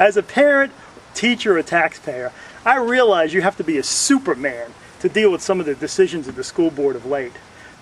As a parent, teacher, or taxpayer, I realize you have to be a superman to deal with some of the decisions of the school board of late.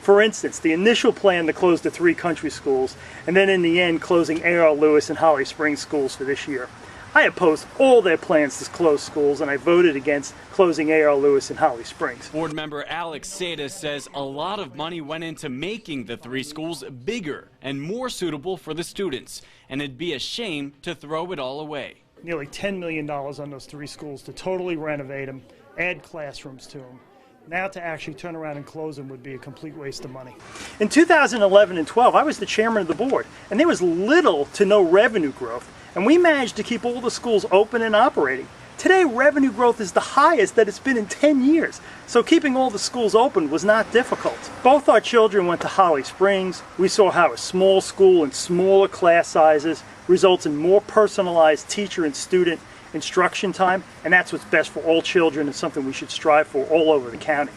For instance, the initial plan to close the 3 country schools, and then in the end closing A.R. Lewis and Holly Springs schools for this year. I opposed all their plans to close schools, and I voted against closing A.R. Lewis and Holly Springs. Board member Alex Seda says a lot of money went into making the 3 schools bigger and more suitable for the students, and it'd be a shame to throw it all away. Nearly $10 million on those 3 schools to totally renovate them, add classrooms to them. Now to actually turn around and close them would be a complete waste of money. In 2011 and 12, I was the chairman of the board, and there was little to no revenue growth, and we managed to keep all the schools open and operating. Today, revenue growth is the highest that it's been in 10 years, so keeping all the schools open was not difficult. Both our children went to Holly Springs. We saw how a small school and smaller class sizes results in more personalized teacher and student instruction time, and that's what's best for all children and something we should strive for all over the county.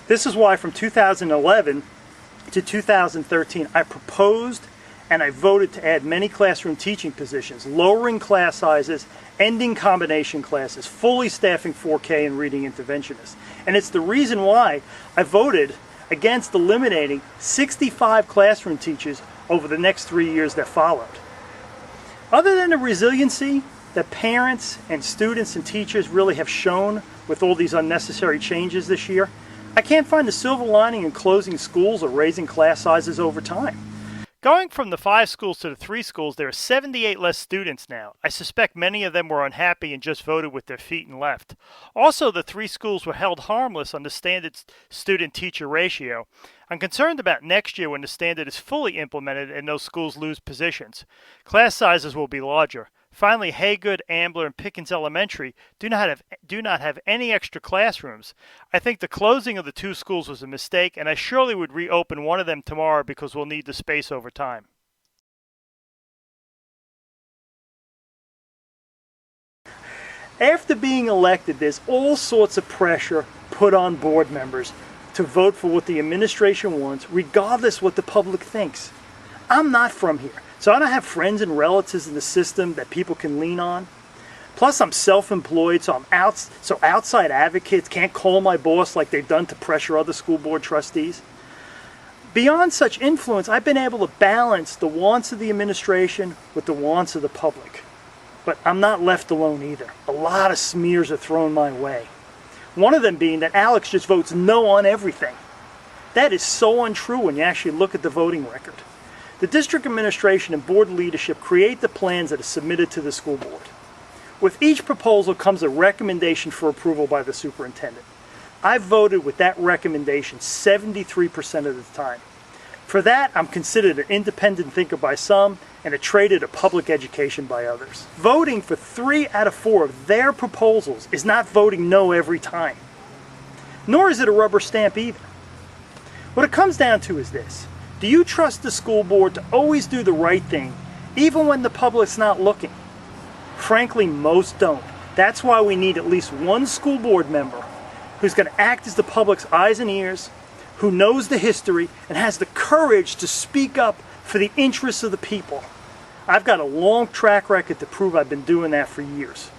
This is why from 2011 to 2013 I proposed and I voted to add many classroom teaching positions, lowering class sizes, ending combination classes, fully staffing 4K and reading interventionists. And it's the reason why I voted against eliminating 65 classroom teachers over the next 3 years that followed. Other than the resiliency that parents and students and teachers really have shown with all these unnecessary changes this year, I can't find the silver lining in closing schools or raising class sizes over time. Going from the 5 schools to the 3 schools, there are 78 less students now. I suspect many of them were unhappy and just voted with their feet and left. Also, the 3 schools were held harmless on the standard student-teacher ratio. I'm concerned about next year when the standard is fully implemented and those schools lose positions. Class sizes will be larger. Finally, Haygood, Ambler, and Pickens Elementary do not have any extra classrooms. I think the closing of the 2 schools was a mistake, and I surely would reopen one of them tomorrow because we'll need the space over time. After being elected, there's all sorts of pressure put on board members to vote for what the administration wants, regardless what the public thinks. I'm not from here, so I don't have friends and relatives in the system that people can lean on. Plus, I'm self-employed, so outside advocates can't call my boss like they've done to pressure other school board trustees. Beyond such influence, I've been able to balance the wants of the administration with the wants of the public. But I'm not left alone either. A lot of smears are thrown my way. One of them being that Alex just votes no on everything. That is so untrue when you actually look at the voting record. The district administration and board leadership create the plans that are submitted to the school board. With each proposal comes a recommendation for approval by the superintendent. I've voted with that recommendation 73% of the time. For that, I'm considered an independent thinker by some and a traitor to public education by others. Voting for 3 out of 4 of their proposals is not voting no every time. Nor is it a rubber stamp either. What it comes down to is this. Do you trust the school board to always do the right thing, even when the public's not looking? Frankly, most don't. That's why we need at least one school board member who's going to act as the public's eyes and ears, who knows the history, and has the courage to speak up for the interests of the people. I've got a long track record to prove I've been doing that for years.